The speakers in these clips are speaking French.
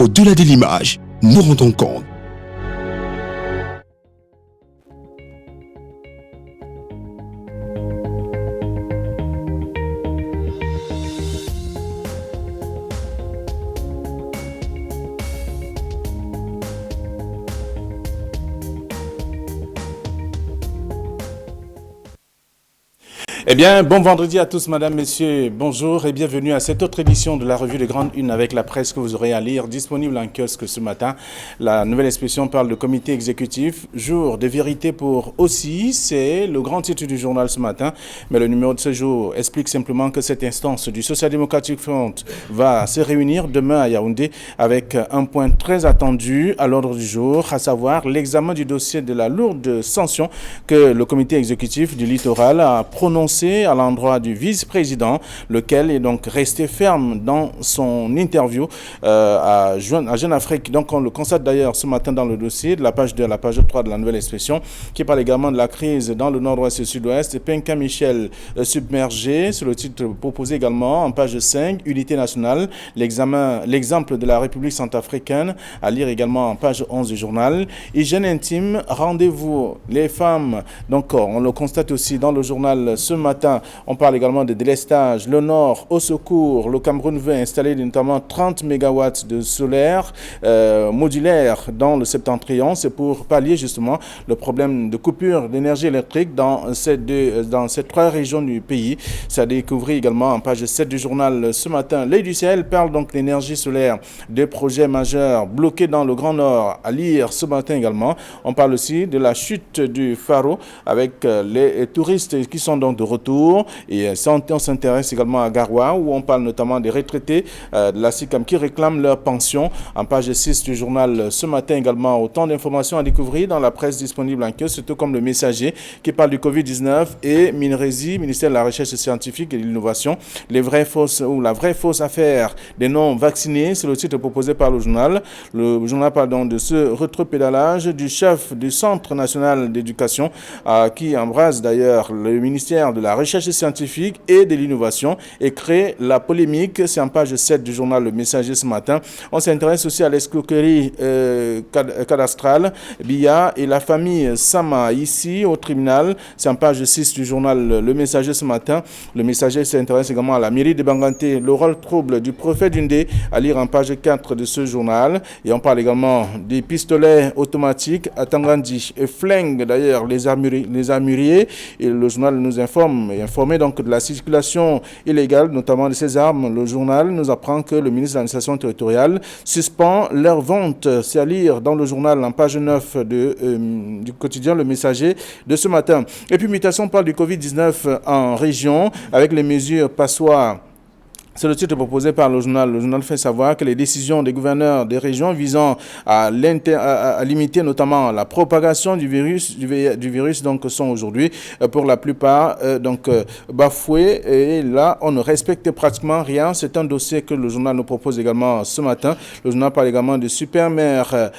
Au-delà de l'image, nous rendons compte. Eh bien, bon vendredi à tous, madame, messieurs, bonjour et bienvenue à cette autre édition de la revue de Grande Une avec la presse que vous aurez à lire, disponible en kiosque ce matin. La nouvelle expression parle de comité exécutif, jour de vérité pour aussi, c'est le grand titre du journal ce matin, mais le numéro de ce jour explique simplement que cette instance du Social Democratic Front va se réunir demain à Yaoundé avec un point très attendu à l'ordre du jour, à savoir l'examen du dossier de la lourde sanction que le comité exécutif du littoral a prononcé à l'endroit du vice-président, lequel est donc resté ferme dans son interview à Jeune Afrique. Donc on le constate d'ailleurs ce matin dans le dossier de la page 2 à la page 3 de la nouvelle expression, qui parle également de la crise dans le nord-ouest et sud-ouest. Penka Michel submergé, sur le titre proposé également en page 5, Unité nationale, l'exemple de la République centrafricaine, à lire également en page 11 du journal. Hygiène intime, rendez-vous les femmes. Donc on le constate aussi dans le journal ce matin. On parle également de délestage. Le Nord au secours. Le Cameroun veut installer notamment 30 MW de solaire modulaire dans le septentrion. C'est pour pallier justement le problème de coupure d'énergie électrique dans ces trois régions du pays. Ça a découvert également en page 7 du journal ce matin. L'Œil du ciel parle donc d'énergie solaire, des projets majeurs bloqués dans le Grand Nord. À lire ce matin également. On parle aussi de la chute du Faro avec les touristes qui sont donc de retour. Et on s'intéresse également à Garoua, où on parle notamment des retraités de la SICAM qui réclament leur pension. En page 6 du journal ce matin également, autant d'informations à découvrir dans la presse disponible en kiosque, surtout comme le Messager qui parle du Covid-19 et Minresi, ministère de la Recherche scientifique et de l'Innovation, la vraie fausse affaire des non-vaccinés. C'est le titre proposé par le journal. Le journal parle donc de ce rétropédalage du chef du Centre national d'éducation qui embrase d'ailleurs le ministère de la Recherche scientifique et de l'Innovation et crée la polémique. C'est en page 7 du journal Le Messager ce matin. On s'intéresse aussi à l'escroquerie cadastrale, Bia et la famille Sama ici au tribunal. C'est en page 6 du journal Le Messager ce matin. Le Messager s'intéresse également à la mairie de Banganté, le rôle trouble du prophète Dundé, à lire en page 4 de ce journal. Et on parle également des pistolets automatiques à Tangandi et flingue d'ailleurs les armuriers. Et le journal nous informé donc de la circulation illégale, notamment de ces armes. Le journal nous apprend que le ministre de l'administration territoriale suspend leur vente. C'est à lire dans le journal en page 9 du quotidien Le Messager de ce matin. Et puis mutation parle du Covid-19 en région avec les mesures passoires. C'est le titre proposé par le journal. Le journal fait savoir que les décisions des gouverneurs des régions visant à limiter notamment la propagation du virus donc sont aujourd'hui pour la plupart bafouées. Et là, on ne respecte pratiquement rien. C'est un dossier que le journal nous propose également ce matin. Le journal parle également de super maire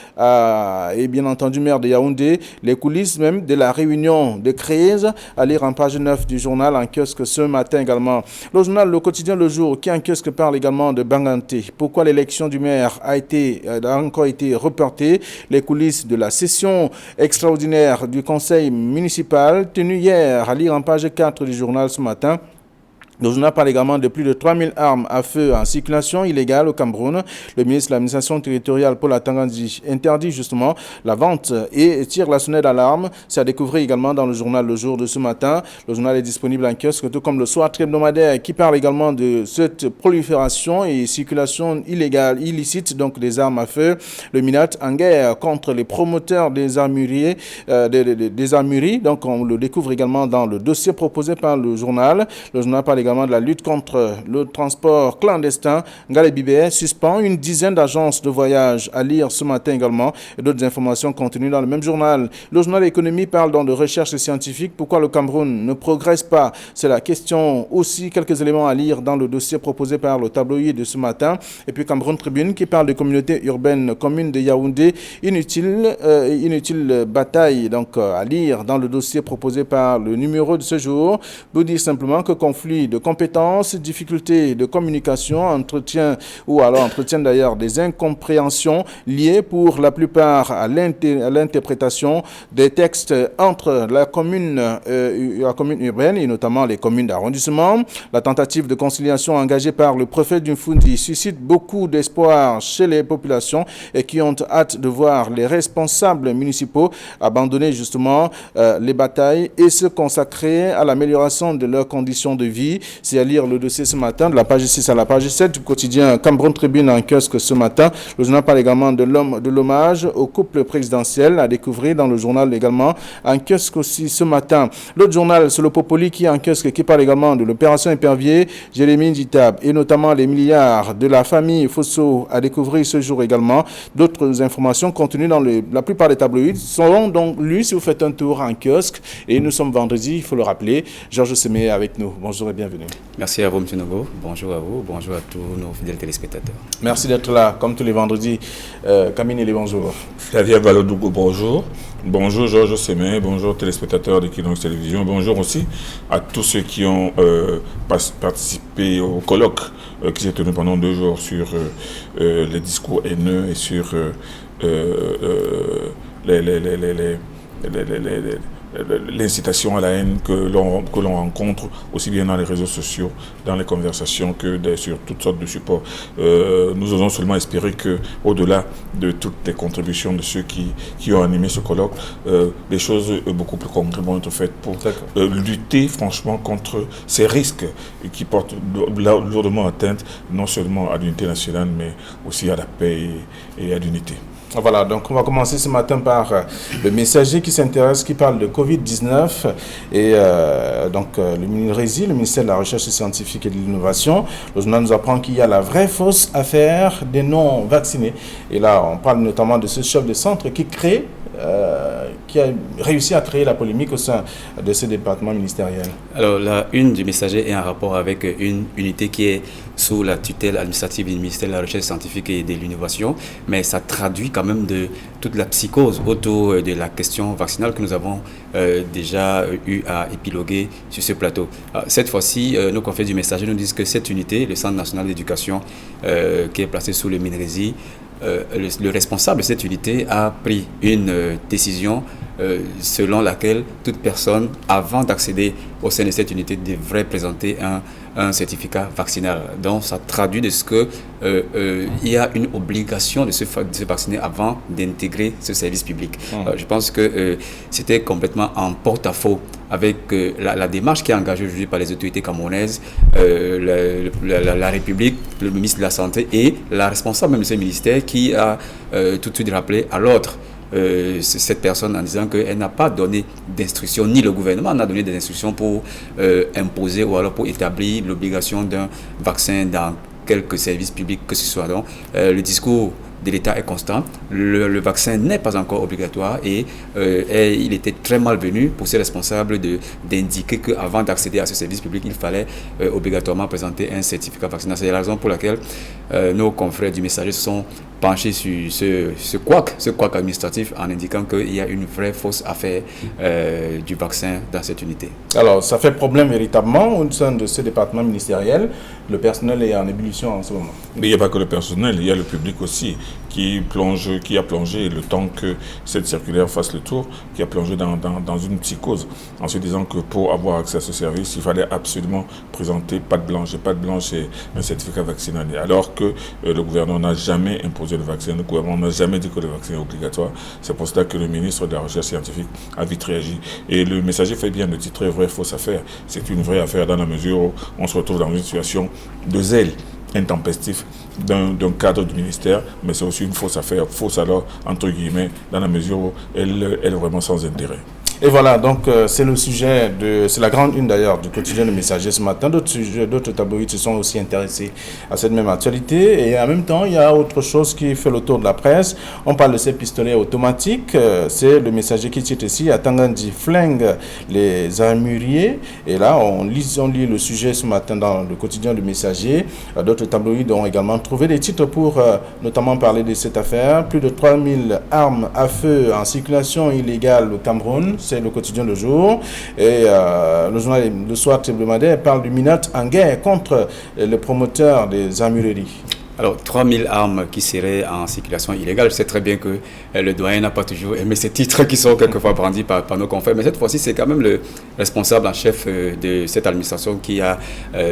et bien entendu maire de Yaoundé. Les coulisses même de la réunion de crise à lire en page 9 du journal en kiosque ce matin également. Le journal Le Quotidien Le Jour qui en kiosque parle également de Banganté. Pourquoi l'élection du maire a encore été reportée? Les coulisses de la session extraordinaire du conseil municipal tenue hier à lire en page 4 du journal ce matin. Le journal parle également de plus de 3000 armes à feu en circulation illégale au Cameroun. Le ministre de l'administration territoriale Paul Atangandi interdit justement la vente et tire la sonnette d'alarme. C'est à découvrir également dans le journal Le Jour de ce matin. Le journal est disponible en kiosque, tout comme le Soir hebdomadaire qui parle également de cette prolifération et circulation illégale, illicite donc des armes à feu. Le MINAT en guerre contre les promoteurs des armureries. Donc on le découvre également dans le dossier proposé par le journal. Le journal parle également de la lutte contre le transport clandestin. Ngalé Bibé suspend une dizaine d'agences de voyage à lire ce matin également. Et d'autres informations contenues dans le même journal. Le journal Économie parle donc de recherche scientifique. Pourquoi le Cameroun ne progresse pas? C'est la question aussi. Quelques éléments à lire dans le dossier proposé par le tabloïd de ce matin. Et puis Cameroun Tribune qui parle de communauté urbaine commune de Yaoundé. Inutile bataille donc à lire dans le dossier proposé par le numéro de ce jour. Vous dire simplement que conflit de compétences, difficultés de communication, entretien d'ailleurs des incompréhensions liées pour la plupart à l'interprétation des textes entre la commune urbaine et notamment les communes d'arrondissement. La tentative de conciliation engagée par le préfet d'Umfundi suscite beaucoup d'espoir chez les populations et qui ont hâte de voir les responsables municipaux abandonner justement les batailles et se consacrer à l'amélioration de leurs conditions de vie. C'est à lire le dossier ce matin de la page 6 à la page 7 du quotidien Cameroun Tribune en kiosque ce matin. Le journal parle également de l'hommage au couple présidentiel à découvrir dans le journal également en kiosque aussi ce matin. L'autre journal, c'est le Popoli qui est en kiosque qui parle également de l'opération épervier, Jérémy Ditab et notamment les milliards de la famille Fosso à découvrir ce jour également. D'autres informations contenues dans la plupart des tabloïds seront donc lues si vous faites un tour en kiosque. Et nous sommes vendredi, il faut le rappeler. Georges Semé est avec nous. Bonjour et bienvenue. Merci à vous, M. Nogo. Bonjour à vous. Bonjour à tous nos fidèles téléspectateurs. Merci d'être là, comme tous les vendredis. Camille, les bonjour. Flavia Balodougou, bonjour. Bonjour Georges Semé, bonjour téléspectateurs d'Equinox Télévision. Bonjour aussi à tous ceux qui ont participé au colloque qui s'est tenu pendant 2 jours sur les discours haineux et sur l'incitation à la haine que l'on rencontre aussi bien dans les réseaux sociaux, dans les conversations que sur toutes sortes de supports. Nous osons seulement espérer que, au-delà de toutes les contributions de ceux qui ont animé ce colloque, des choses beaucoup plus concrètes vont être faites pour lutter franchement contre ces risques qui portent lourdement atteinte non seulement à l'unité nationale mais aussi à la paix et à l'unité. Voilà, donc on va commencer ce matin par le messager qui s'intéresse, qui parle de Covid-19 et donc le MINRESI, le ministère de la Recherche scientifique et de l'Innovation. Le journal nous apprend qu'il y a la vraie fausse affaire des non-vaccinés. Et là, on parle notamment de ce chef de centre qui a réussi à créer la polémique au sein de ce département ministériel. Alors, la une du messager est en rapport avec une unité qui est sous la tutelle administrative du ministère de la Recherche scientifique et de l'Innovation, mais ça traduit quand même de toute la psychose autour de la question vaccinale que nous avons déjà eu à épiloguer sur ce plateau. Alors, cette fois-ci, nos confrères du messager nous disent que cette unité, le Centre national d'éducation qui est placé sous le MINRESI, le responsable de cette unité a pris une décision selon laquelle toute personne, avant d'accéder au sein de cette unité, devrait présenter un certificat vaccinal. Donc, ça traduit de ce que il y a une obligation de se vacciner avant d'intégrer ce service public. Je pense que c'était complètement en porte-à-faux avec la démarche qui est engagée aujourd'hui par les autorités camerounaises, la République, le ministre de la Santé et la responsable même de ce ministère qui a tout de suite rappelé à l'ordre cette personne en disant qu'elle n'a pas donné d'instructions, ni le gouvernement n'a donné des instructions pour imposer ou alors pour établir l'obligation d'un vaccin dans quelques services publics que ce soit. Donc, le discours de l'État est constant. Le vaccin n'est pas encore obligatoire et il était très malvenu pour ces responsables d'indiquer qu'avant d'accéder à ce service public, il fallait obligatoirement présenter un certificat vaccinal. C'est la raison pour laquelle nos confrères du messager se sont penchés sur ce couac administratif en indiquant qu'il y a une vraie fausse affaire du vaccin dans cette unité. Alors, ça fait problème véritablement au sein de ce département ministériel. Le personnel est en ébullition en ce moment. Mais il n'y a pas que le personnel, il y a le public aussi qui a plongé le temps que cette circulaire fasse le tour, qui a plongé dans une psychose en se disant que pour avoir accès à ce service, il fallait absolument présenter patte blanche et un certificat vaccinal. Alors que le gouvernement n'a jamais imposé le vaccin, le gouvernement n'a jamais dit que le vaccin est obligatoire. C'est pour cela que le ministre de la Recherche scientifique a vite réagi. Et le messager fait bien de titrer vraie fausse affaire. C'est une vraie affaire dans la mesure où on se retrouve dans une situation de zèle intempestif d'un cadre du ministère, mais c'est aussi une fausse affaire, fausse alors, entre guillemets, dans la mesure où elle est vraiment sans intérêt. Et voilà, donc c'est le sujet c'est la grande une d'ailleurs du quotidien Le Messager ce matin. D'autres tabloïds se sont aussi intéressés à cette même actualité. Et en même temps, il y a autre chose qui fait le tour de la presse. On parle de ces pistolets automatiques. C'est Le Messager qui cite ici, à Tangandi flingue les armuriers. Et là, on lit le sujet ce matin dans le quotidien Le Messager. D'autres tabloïds ont également trouvé des titres pour notamment parler de cette affaire. Plus de 3000 armes à feu en circulation illégale au Cameroun. c'est le quotidien Le Jour. Et le journal Le Soir hebdomadaire parle du MINAT en guerre contre le promoteur des armureries. Alors, 3000 armes qui seraient en circulation illégale. Je sais très bien que le doyen n'a pas toujours aimé ces titres qui sont quelquefois brandis par nos confrères. Mais cette fois-ci, c'est quand même le responsable en chef de cette administration qui a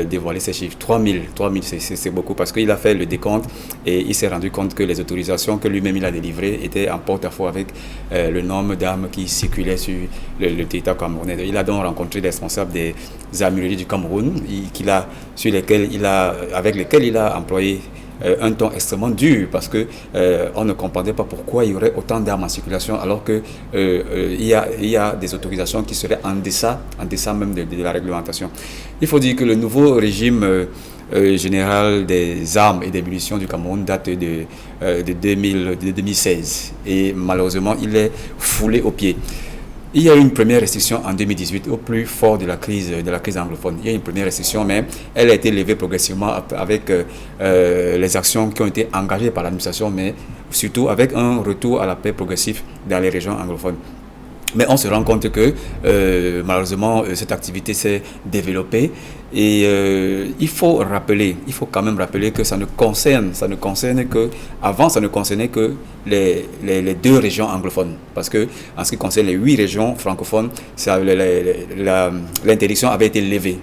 dévoilé ces chiffres. 3000, c'est beaucoup parce qu'il a fait le décompte et il s'est rendu compte que les autorisations que lui-même il a délivrées étaient en porte-à-faux avec le nombre d'armes qui circulaient sur le territoire camerounais. Il a donc rencontré les responsables des armureries du Cameroun avec lesquels il a employé un ton extrêmement dur parce que on ne comprenait pas pourquoi il y aurait autant d'armes en circulation alors que il y a des autorisations qui seraient en deçà même de la réglementation. Il faut dire que le nouveau régime général des armes et des munitions du Cameroun date de 2016 et malheureusement il est foulé aux pieds. Il y a eu une première restriction en 2018, au plus fort de la crise anglophone. Il y a eu une première restriction, mais elle a été levée progressivement avec les actions qui ont été engagées par l'administration, mais surtout avec un retour à la paix progressif dans les régions anglophones. Mais on se rend compte que malheureusement cette activité s'est développée et il faut quand même rappeler que ça ne concernait que les 2 régions anglophones, parce que en ce qui concerne les 8 régions francophones, l'interdiction avait été levée,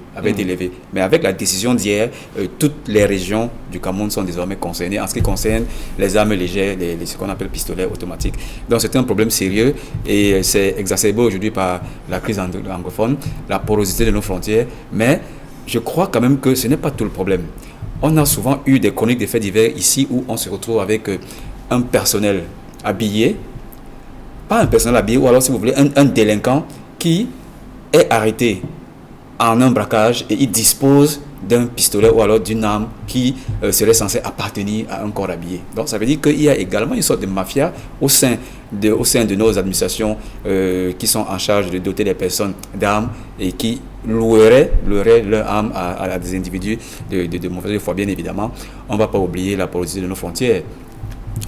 mais avec la décision d'hier, toutes les régions du Cameroun sont désormais concernées en ce qui concerne les armes légères, ce qu'on appelle pistolets automatiques. Donc c'est un problème sérieux et c'est exacerbé aujourd'hui par la crise anglophone, la porosité de nos frontières, mais je crois quand même que ce n'est pas tout le problème. On a souvent eu des chroniques de faits divers ici où on se retrouve avec un personnel habillé, pas un personnel habillé, ou alors si vous voulez un délinquant qui est arrêté en un braquage et il dispose d'un pistolet ou alors d'une arme qui serait censée appartenir à un corps habillé. Donc ça veut dire qu'il y a également une sorte de mafia au sein de nos administrations qui sont en charge de doter les personnes d'armes et qui loueraient leurs armes à des individus de mauvaise foi. Bien évidemment, on ne va pas oublier la porosité de nos frontières.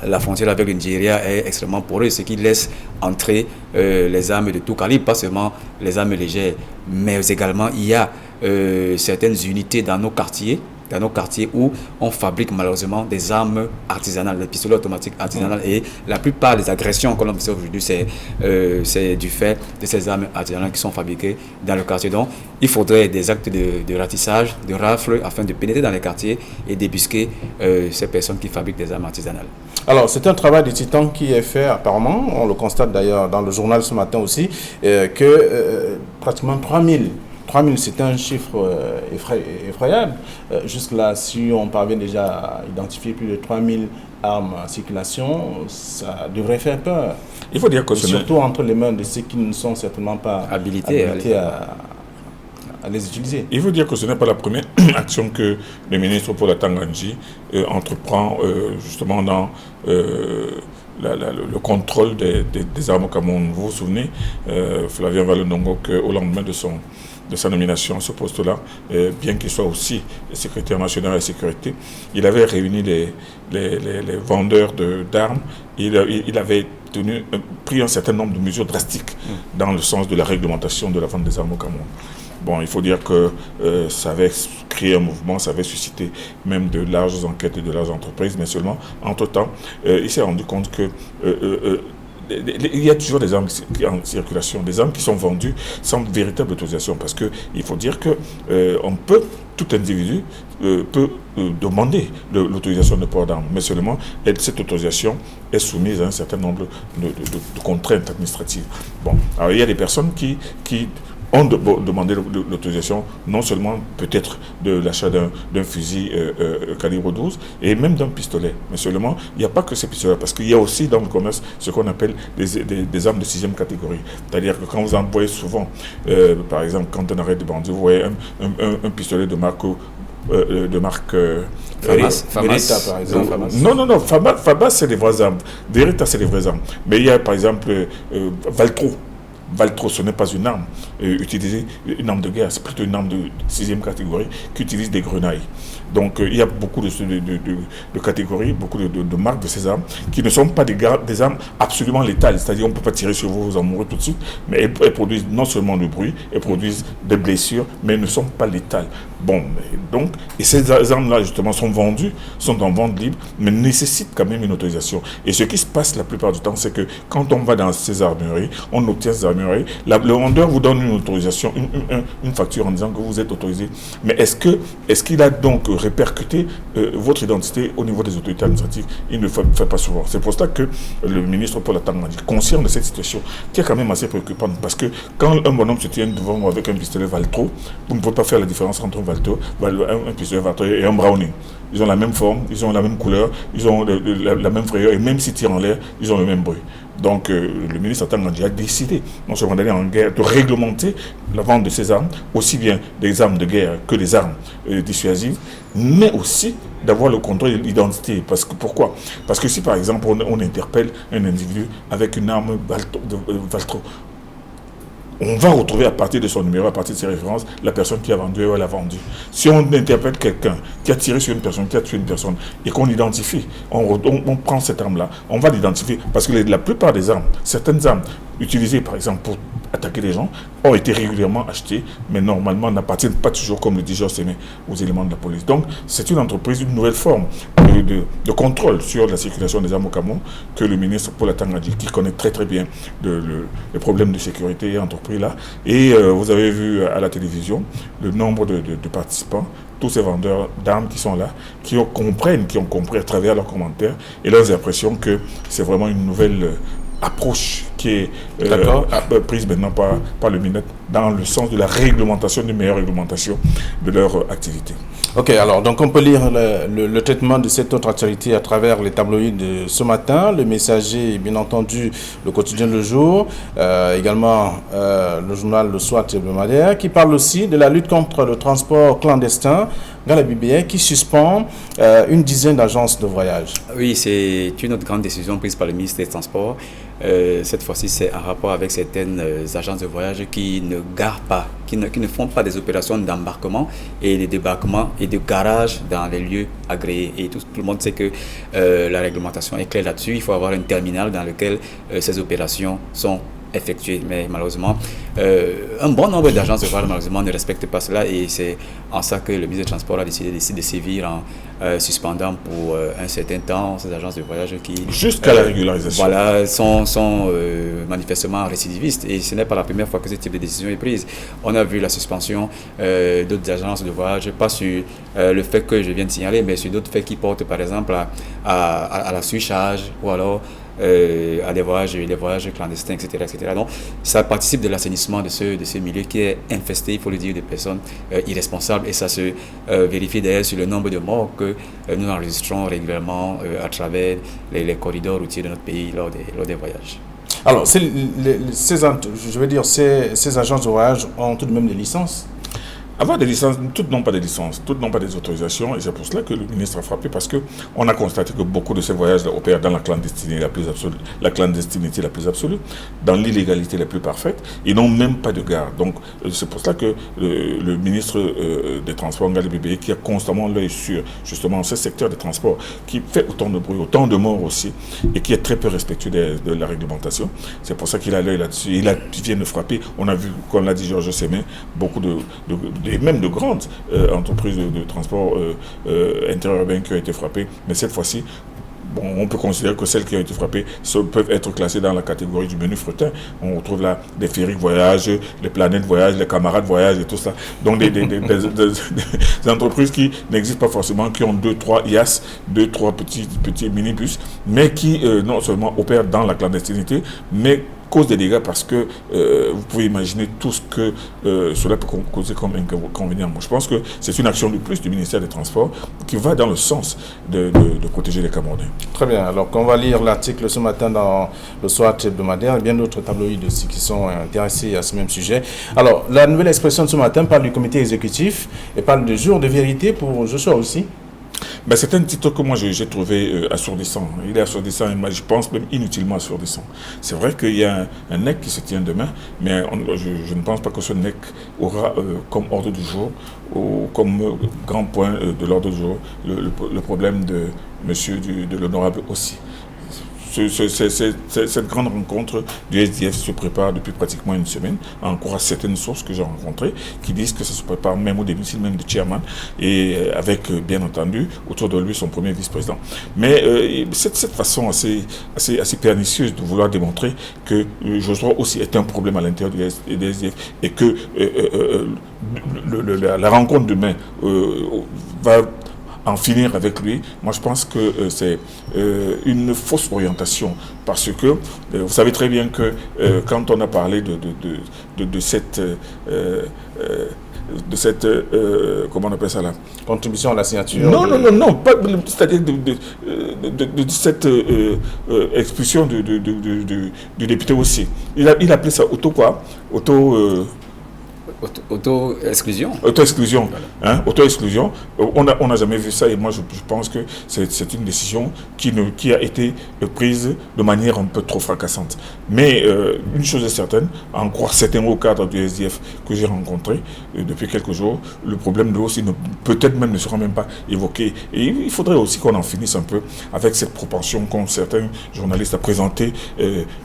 La frontière avec le Nigeria est extrêmement poreuse, ce qui laisse entrer les armes de tout calibre, pas seulement les armes légères, mais également il y a certaines unités dans nos quartiers où on fabrique malheureusement des armes artisanales, des pistolets automatiques artisanales, et la plupart des agressions que l'on observe aujourd'hui, c'est du fait de ces armes artisanales qui sont fabriquées dans le quartier. Donc, il faudrait des actes de ratissage, de rafle, afin de pénétrer dans les quartiers et débusquer ces personnes qui fabriquent des armes artisanales. Alors, c'est un travail de titan qui est fait apparemment, on le constate d'ailleurs dans le journal ce matin aussi, que pratiquement 3000, c'est un chiffre effroyable. Jusque-là, si on parvient déjà à identifier plus de 3000 armes en circulation, ça devrait faire peur. Il faut dire que surtout entre les mains de ceux qui ne sont certainement pas habilités à les utiliser. Il faut dire que ce n'est pas la première action que le ministre Paul Atanga-Nji entreprend justement dans le contrôle des armes au Cameroun. Vous vous souvenez, Flavien Valendongo, qu'au lendemain de sa nomination à ce poste-là, bien qu'il soit aussi secrétaire national de la sécurité, il avait réuni les vendeurs d'armes. Il avait pris un certain nombre de mesures drastiques dans le sens de la réglementation de la vente des armes au Cameroun. Bon, il faut dire que ça avait créé un mouvement, ça avait suscité même de larges enquêtes et de larges entreprises, mais seulement, entre-temps, il s'est rendu compte que il y a toujours des armes en circulation, des armes qui sont vendues sans véritable autorisation, parce qu'il faut dire que tout individu peut demander l'autorisation de port d'armes, mais seulement cette autorisation est soumise à un certain nombre de contraintes administratives. Bon, alors il y a des personnes qui ont demandé l'autorisation non seulement peut-être de l'achat d'un fusil calibre 12 et même d'un pistolet, mais seulement il n'y a pas que ces pistolets, parce qu'il y a aussi dans le commerce ce qu'on appelle des armes de 6e catégorie. C'est-à-dire que quand vous en voyez souvent, par exemple quand on arrête de bandits, vous voyez un pistolet de marque Famas, par exemple. Non, Famas c'est les vraies armes. Beretta c'est les vraies armes. Mais il y a par exemple Valtro. Valtro, ce n'est pas une arme utilisée, une arme de guerre, c'est plutôt une arme de 6e catégorie qui utilise des grenailles. Donc il y a beaucoup de catégories, beaucoup de marques de ces armes qui ne sont pas des armes absolument létales. C'est-à-dire on ne peut pas tirer sur vous en mourrez tout de suite, mais elles produisent non seulement du bruit, elles produisent des blessures, mais elles ne sont pas létales. Bon, et ces armes-là justement sont en vente libre, mais nécessitent quand même une autorisation. Et ce qui se passe la plupart du temps, c'est que quand on va dans ces armureries, on obtient ces armureries, le vendeur vous donne une autorisation, une facture en disant que vous êtes autorisé. Mais est-ce qu'il a donc répercuté votre identité au niveau des autorités administratives? Il ne le fait pas souvent. C'est pour ça que le ministre Paul Atanga dit, conscient de cette situation, qui est quand même assez préoccupante, parce que quand un bonhomme se tient devant moi avec un pistolet Valtro, vous ne pouvez pas faire la différence entre un pistolet Valtro et un Browning. Ils ont la même forme, ils ont la même couleur, ils ont la même frayeur, et même s'ils tirent en l'air, ils ont le même bruit. Donc le ministre Atangandi a décidé, non seulement d'aller en guerre, de réglementer la vente de ces armes, aussi bien des armes de guerre que des armes dissuasives, mais aussi d'avoir le contrôle de l'identité. Pourquoi? Parce que si par exemple on interpelle un individu avec une arme Valtro, on va retrouver à partir de son numéro, à partir de ses références, la personne qui a vendu ou elle a vendu. Si on interpelle quelqu'un qui a tiré sur une personne, qui a tué une personne, et qu'on identifie, on prend cette arme-là, on va l'identifier. Parce que la plupart des armes, certaines armes utilisées par exemple pour attaquer les gens, ont été régulièrement achetées, mais normalement n'appartiennent pas toujours, comme le dit Georges Séné, aux éléments de la police. Donc c'est une entreprise, une nouvelle forme de contrôle sur la circulation des armes au Cameroun que le ministre Paul Atanga dit, qui connaît très très bien les problèmes de sécurité entrepris là. Et vous avez vu à la télévision le nombre de participants, tous ces vendeurs d'armes qui sont là, qui ont compris à travers leurs commentaires et leurs impressions que c'est vraiment une nouvelle approche qui est prise maintenant par le MINET dans le sens de la réglementation, d'une meilleure réglementation de leur activité. Ok, alors donc on peut lire le traitement de cette autre actualité à travers les tabloïds de ce matin, le Messager, bien entendu, le quotidien Le Jour, également le journal Le Soir hebdomadaire, qui parle aussi de la lutte contre le transport clandestin, Galabibé, qui suspend une dizaine d'agences de voyage. Oui, c'est une autre grande décision prise par le ministre des Transports. Cette fois-ci, c'est en rapport avec certaines agences de voyage qui ne garent pas, qui ne font pas des opérations d'embarquement et de débarquement et de garage dans les lieux agréés. Et tout le monde sait que la réglementation est claire là-dessus. Il faut avoir un terminal dans lequel ces opérations sont effectuées. Mais malheureusement, un bon nombre d'agences de voyage malheureusement ne respectent pas cela, et c'est en ça que le ministre des Transports a décidé de sévir en suspendant pour un certain temps ces agences de voyage qui jusqu'à la régularisation. Voilà, sont manifestement récidivistes, et ce n'est pas la première fois que ce type de décision est prise. On a vu la suspension d'autres agences de voyage, pas sur le fait que je viens de signaler, mais sur d'autres faits qui portent par exemple à la surcharge, ou alors à des voyages clandestins, etc., etc. Donc, ça participe de l'assainissement de ce milieu qui est infesté, il faut le dire, de personnes irresponsables, et ça se vérifie d'ailleurs sur le nombre de morts que nous enregistrons régulièrement à travers les corridors routiers de notre pays lors des voyages. Alors, ces agences de voyage ont tout de même des licences? Avoir des licences, toutes n'ont pas de licences, toutes n'ont pas des autorisations, et c'est pour cela que le ministre a frappé, parce qu'on a constaté que beaucoup de ces voyages opèrent dans la clandestinité la plus absolue, dans l'illégalité la plus parfaite. Ils n'ont même pas de gare. Donc c'est pour cela que le ministre des Transports, Ngali Bébé, qui a constamment l'œil sur justement ce secteur des transports, qui fait autant de bruit, autant de morts aussi, et qui est très peu respectueux de la réglementation, c'est pour ça qu'il a l'œil là-dessus. Il vient de frapper. On a vu, comme l'a dit Georges Sémé, beaucoup et même de grandes entreprises de transport interurbain qui ont été frappées. Mais cette fois-ci, on peut considérer que celles qui ont été frappées peuvent être classées dans la catégorie du menu fretin. On retrouve là des ferries voyage, les planètes voyage, les camarades voyage et tout ça. Donc des entreprises qui n'existent pas forcément, qui ont 2-3 IAS, 2-3 petits minibus, mais qui non seulement opèrent dans la clandestinité, mais cause des dégâts, parce que vous pouvez imaginer tout ce que cela peut causer comme inconvénient. Je pense que c'est une action de plus du ministère des Transports qui va dans le sens de protéger les Camerounais. Très bien. Alors qu'on va lire l'article ce matin dans le Soir hebdomadaire, et bien d'autres tabloïds aussi qui sont intéressés à ce même sujet. Alors, la Nouvelle Expression de ce matin parle du comité exécutif et parle de jour de vérité pour Joshua aussi. Ben, c'est un titre que moi j'ai trouvé assourdissant. Il est assourdissant et moi, je pense même inutilement assourdissant. C'est vrai qu'il y a un NEC qui se tient demain, mais je ne pense pas que ce NEC aura comme ordre du jour ou comme grand point de l'ordre du jour le problème de monsieur de l'honorable aussi. Cette grande rencontre du SDF se prépare depuis pratiquement une semaine, encore à certaines sources que j'ai rencontrées, qui disent que ça se prépare même au domicile même du chairman, et avec, bien entendu, autour de lui, son premier vice-président. Mais cette façon assez pernicieuse de vouloir démontrer que Joshua aussi est un problème à l'intérieur du SDF, et que la rencontre demain va en finir avec lui, moi je pense que c'est une fausse orientation, parce que vous savez très bien que quand on a parlé de cette comment on appelle ça là, contribution à la signature. Non, pas, c'est-à-dire de cette expulsion du député aussi. Il appelait ça auto-exclusion. Auto-exclusion. Hein? Auto-exclusion. On n'a jamais vu ça, et moi je pense que c'est une décision qui a été prise de manière un peu trop fracassante. Mais une chose est certaine, en croire certains hauts cadres du SDF que j'ai rencontrés depuis quelques jours, le problème de l'eau aussi peut-être même ne sera même pas évoqué. Et il faudrait aussi qu'on en finisse un peu avec cette propension qu'ont certains journalistes à présenter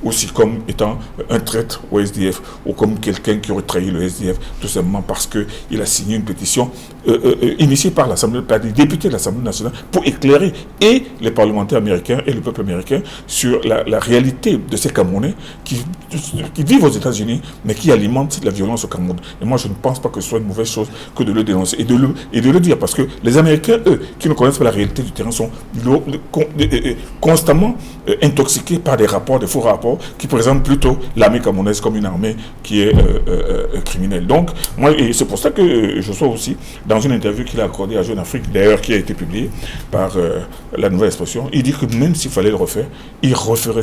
aussi comme étant un traître au SDF, ou comme quelqu'un qui aurait trahi le SDF, tout simplement parce qu'il a signé une pétition initiée par des députés de l'Assemblée nationale pour éclairer et les parlementaires américains et le peuple américain sur la réalité de ces Camerounais qui vivent aux États-Unis, mais qui alimentent la violence au Cameroun. Et moi, je ne pense pas que ce soit une mauvaise chose que de le dénoncer et de le dire, parce que les Américains, eux, qui ne connaissent pas la réalité du terrain, sont constamment intoxiqués par des faux rapports qui présentent plutôt l'armée camerounaise comme une armée qui est criminelle. Donc, moi, et c'est pour ça que je sois aussi, dans une interview qu'il a accordée à Jeune Afrique, d'ailleurs qui a été publiée par la Nouvelle Expression, il dit que même s'il fallait le refaire, il referait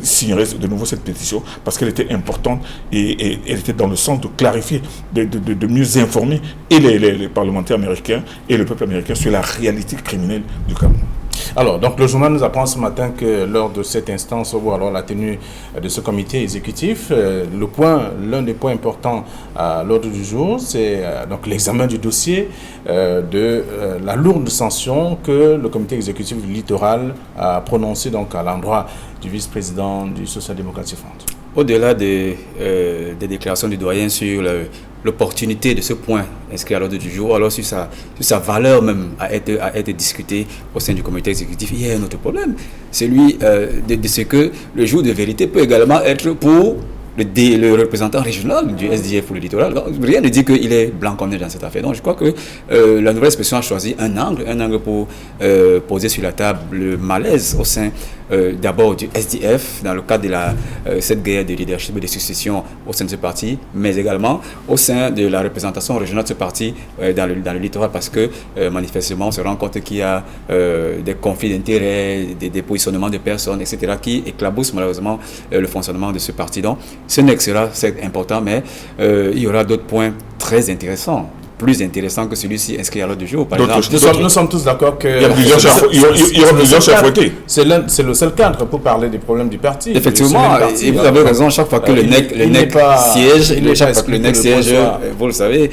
signerait de nouveau cette pétition, parce qu'elle était importante et elle était dans le sens de clarifier, de mieux informer et les parlementaires américains et le peuple américain sur la réalité criminelle du Cameroun. Alors, donc le journal nous apprend ce matin que lors de cette instance, ou alors la tenue de ce comité exécutif, l'un des points importants à l'ordre du jour, c'est donc l'examen du dossier de la lourde sanction que le comité exécutif du littoral a prononcé donc à l'endroit du vice-président du Social-Démocratie Front. Au-delà des déclarations du doyen sur l'opportunité de ce point inscrit à l'ordre du jour, alors sur sa valeur même à être discutée au sein du comité exécutif, il y a un autre problème. Celui de ce que le jour de vérité peut également être pour le représentant régional du SDF pour le littoral. Donc, rien ne dit qu'il est blanc comme neige dans cette affaire. Donc je crois que la Nouvelle Expression a choisi un angle pour poser sur la table le malaise au sein d'abord du SDF dans le cadre de cette guerre de leadership et de succession au sein de ce parti, mais également au sein de la représentation régionale de ce parti dans le littoral, parce que manifestement on se rend compte qu'il y a des conflits d'intérêts, des positionnements de personnes, etc., qui éclaboussent malheureusement le fonctionnement de ce parti. Donc ce n'est que cela, c'est important, mais il y aura d'autres points très intéressants, plus intéressant que celui-ci inscrit à l'ordre du jour. Par exemple, nous sommes tous d'accord que il y a plusieurs chefs votés. C'est le seul cadre pour parler des problèmes du parti. Effectivement, et vous avez raison, chaque fois que le NEC siège, vous le savez,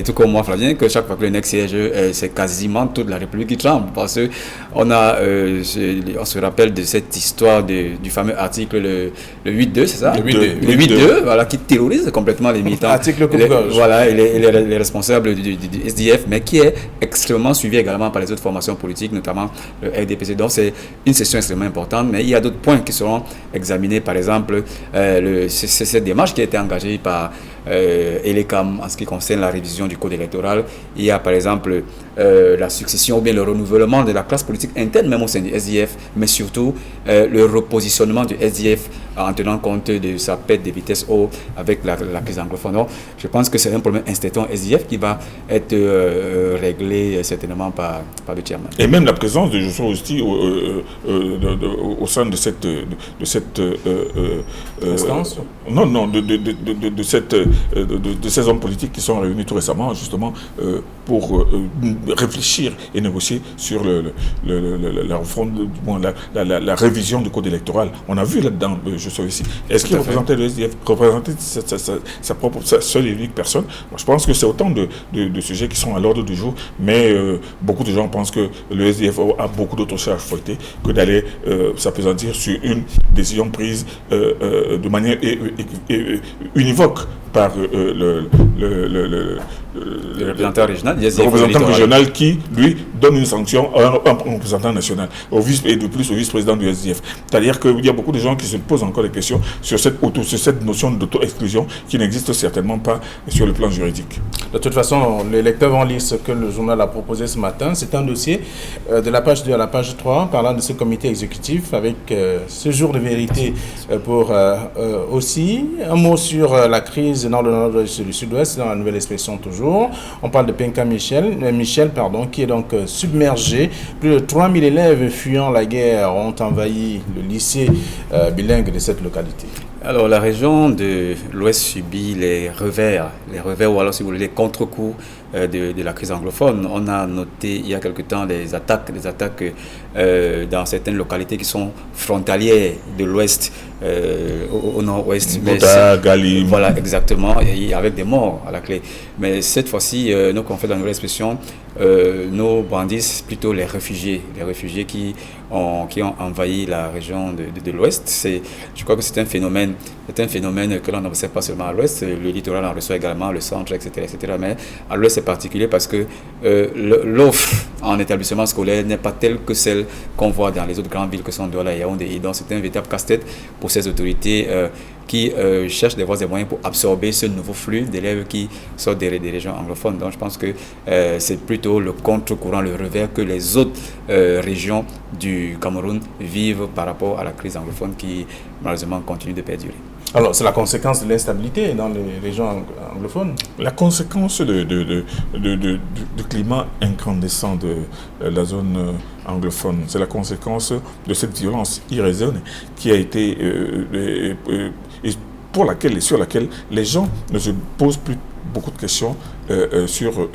tout comme moi Flavien, que chaque fois que le NEC siège, c'est quasiment toute la République qui tremble, parce que on se rappelle de cette histoire du fameux article le 8.2, c'est ça? Le 8.2, voilà, qui terrorise complètement les militants. Article coupe-gorge. Voilà, et les responsables du SDF, mais qui est extrêmement suivi également par les autres formations politiques, notamment le RDPC. Donc c'est une session extrêmement importante, mais il y a d'autres points qui seront examinés. Par exemple, c'est cette démarche qui a été engagée par Elecam en ce qui concerne la révision du code électoral. Il y a par exemple la succession ou bien le renouvellement de la classe politique interne même au sein du SDF, mais surtout le repositionnement du SDF en tenant compte de sa perte de vitesse haut avec la crise anglophone. Donc, je pense que c'est un problème instituant SDF qui va être réglé certainement par le chairman. Et même la présence de Joshua aussi au sein de cette instance. Non, de cette de ces hommes politiques qui sont réunis tout récemment, justement, pour réfléchir et négocier sur la révision du code électoral. On a vu là-dedans, je suis ici. Est-ce qu'il représentait le SDF, représentait sa propre, sa seule et unique personne? Moi, je pense que c'est autant de sujets qui sont à l'ordre du jour, mais beaucoup de gens pensent que le SDF a beaucoup d'autres choses à fouetter que d'aller s'appesantir sur une décision prise de manière univoque par le représentant régional, le représentant régional qui, lui, donne une sanction à un représentant national, et de plus au vice-président du SDF. C'est-à-dire qu'il y a beaucoup de gens qui se posent encore des questions sur cette notion d'auto-exclusion qui n'existe certainement pas sur le plan juridique. De toute façon, les lecteurs vont lire ce que le journal a proposé ce matin. C'est un dossier de la page 2 à la page 3 parlant de ce comité exécutif avec ce jour de vérité pour aussi un mot sur la crise dans le nord-ouest et le sud-ouest, dans la nouvelle expression toujours. On parle de Penka Michel, qui est donc submergé. Plus de 3000 élèves fuyant la guerre ont envahi le lycée bilingue de cette localité. Alors, la région de l'Ouest subit les revers ou alors, si vous voulez, les contre-coups de la crise anglophone. On a noté il y a quelque temps des attaques dans certaines localités qui sont frontalières de l'Ouest au nord-ouest. Bota, Gali. Voilà, exactement, et avec des morts à la clé. Mais cette fois-ci, nos confrères de la nouvelle expression nous brandissent plutôt les réfugiés qui ont envahi la région de l'Ouest. Je crois que c'est un phénomène que l'on n'observe pas seulement à l'Ouest, le littoral en reçoit également, le centre, etc. Mais à l'Ouest, c'est particulier parce que l'offre en établissement scolaire n'est pas telle que celle qu'on voit dans les autres grandes villes que sont Douala et Yaoundé. Et donc, c'est un véritable casse-tête pour ces autorités qui cherchent des voies et moyens pour absorber ce nouveau flux d'élèves qui sortent des régions anglophones. Donc je pense que c'est plutôt le contre-courant, le revers que les autres régions du Cameroun vivent par rapport à la crise anglophone qui malheureusement continue de perdurer. Alors, c'est la conséquence de l'instabilité dans les régions anglophones. La conséquence du climat incandescent de la zone anglophone, c'est la conséquence de cette violence irraisonnée qui a été sur laquelle les gens ne se posent plus beaucoup de questions sur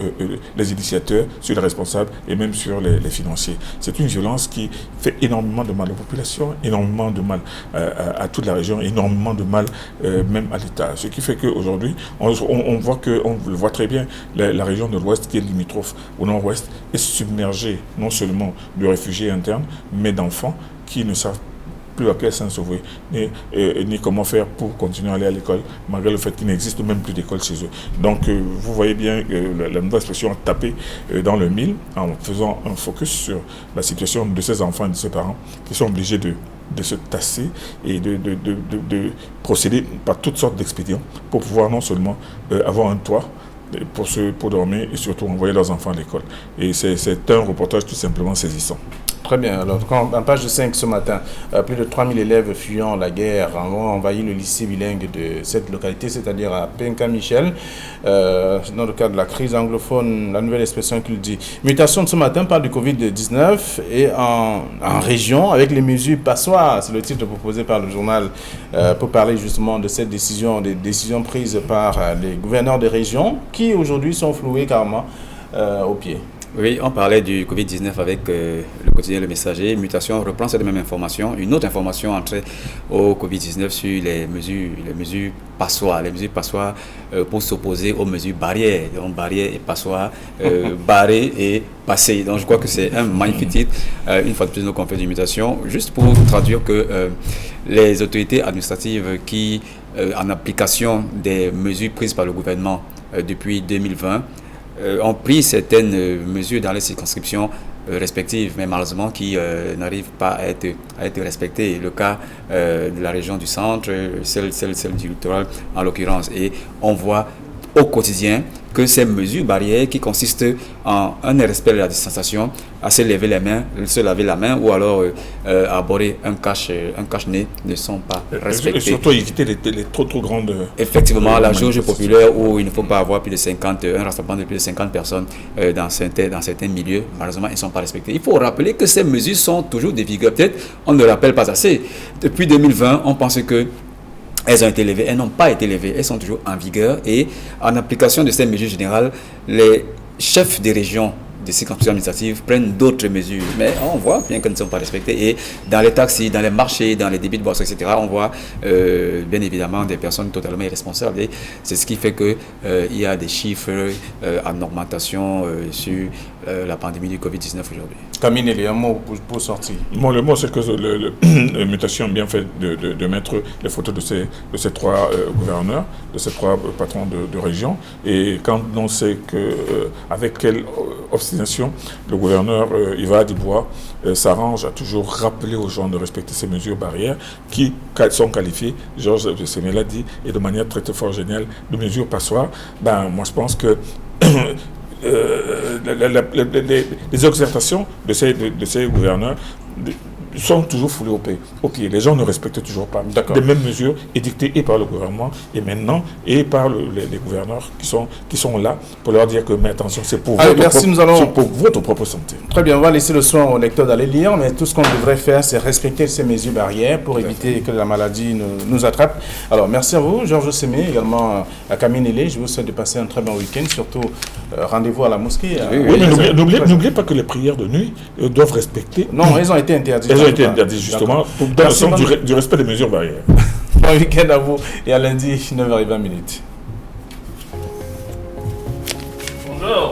les initiateurs, sur les responsables et même sur les financiers. C'est une violence qui fait énormément de mal aux populations, énormément de mal à toute la région, énormément de mal même à l'État. Ce qui fait qu'aujourd'hui, on le voit très bien, la région de l'Ouest qui est limitrophe au Nord-Ouest est submergée non seulement de réfugiés internes, mais d'enfants qui ne savent plus à quel sens sauver, ni comment faire pour continuer à aller à l'école, malgré le fait qu'il n'existe même plus d'école chez eux. Donc, vous voyez bien que la nouvelle expression a tapé dans le mille en faisant un focus sur la situation de ces enfants et de ces parents qui sont obligés de se tasser et de procéder par toutes sortes d'expédients pour pouvoir non seulement avoir un toit pour dormir et surtout envoyer leurs enfants à l'école. Et c'est un reportage tout simplement saisissant. Très bien. Alors, en page 5 ce matin, plus de 3000 élèves fuyant la guerre ont envahi le lycée bilingue de cette localité, c'est-à-dire à Penka Michel. Dans le cadre de la crise anglophone, la nouvelle expression qu'il dit. Mutation de ce matin parle du Covid-19 et en région avec les mesures passoires. C'est le titre proposé par le journal pour parler justement de cette décision, des décisions prises par les gouverneurs des régions qui aujourd'hui sont floués carrément au pied. Oui, on parlait du Covid-19 avec le quotidien Le Messager. Mutation reprend cette même information. Une autre information entrée au Covid-19 sur les mesures passoires. Les mesures passoires pour s'opposer aux mesures barrières. Donc barrières et passoires, barrer et passer. Donc je crois que c'est un magnifique titre. Une fois de plus, nos confrères de Mutation. Juste pour traduire que les autorités administratives qui, en application des mesures prises par le gouvernement depuis 2020, ont pris certaines mesures dans les circonscriptions respectives, mais malheureusement qui n'arrivent pas à être respectées. Le cas de la région du centre, celle du littoral en l'occurrence. Et on voit au quotidien que ces mesures barrières qui consistent en un respect de la distanciation, à se laver la main ou alors à aborder un cache-nez ne sont pas respectées. Et surtout éviter les trop grandes... Effectivement, la jauge populaire où il ne faut pas avoir plus de un rassemblement de plus de 50 personnes dans certains milieux, malheureusement, ils ne sont pas respectés. Il faut rappeler que ces mesures sont toujours de vigueur. Peut-être on ne le rappelle pas assez. Depuis 2020, on pense que elles ont été levées, elles n'ont pas été levées, elles sont toujours en vigueur. Et en application de ces mesures générales, les chefs des régions des circonscriptions administratives prennent d'autres mesures. Mais on voit bien qu'elles ne sont pas respectées. Et dans les taxis, dans les marchés, dans les débits de boissons, etc., on voit bien évidemment des personnes totalement irresponsables. Et c'est ce qui fait qu'il y a des chiffres en augmentation sur la pandémie du Covid-19 aujourd'hui. Camille, il y a un mot pour sortir. Bon, le mot, c'est que la mutation a bien fait de mettre les photos de ces trois gouverneurs, de ces trois patrons de région. Et quand on sait avec quelle obstination le gouverneur Yves Adibois s'arrange à toujours rappeler aux gens de respecter ces mesures barrières qui sont qualifiées, Georges Sémé l'a dit, et de manière très, très fort géniale, de mesures passoires, moi je pense que les exhortations de ces gouverneurs sont toujours foulés au pied. Les gens ne respectent toujours pas les mêmes mesures édictées et par le gouvernement et maintenant et par les gouverneurs qui sont là pour leur dire que mais attention, c'est pour votre propre santé. Très bien, on va laisser le soin au lecteur d'aller lire, mais tout ce qu'on devrait faire, c'est respecter ces mesures barrières pour éviter que la maladie nous attrape. Alors, merci à vous, Georges Sémé, également à Camille Nélé. Je vous souhaite de passer un très bon week-end, surtout rendez-vous à la mosquée. Oui, mais n'oubliez pas que les prières de nuit doivent respecter. Non, elles ont été interdites. Elles ont été interdites justement dans le sens du respect des mesures barrières. Bon week-end à vous et à lundi 9h20. Bonjour.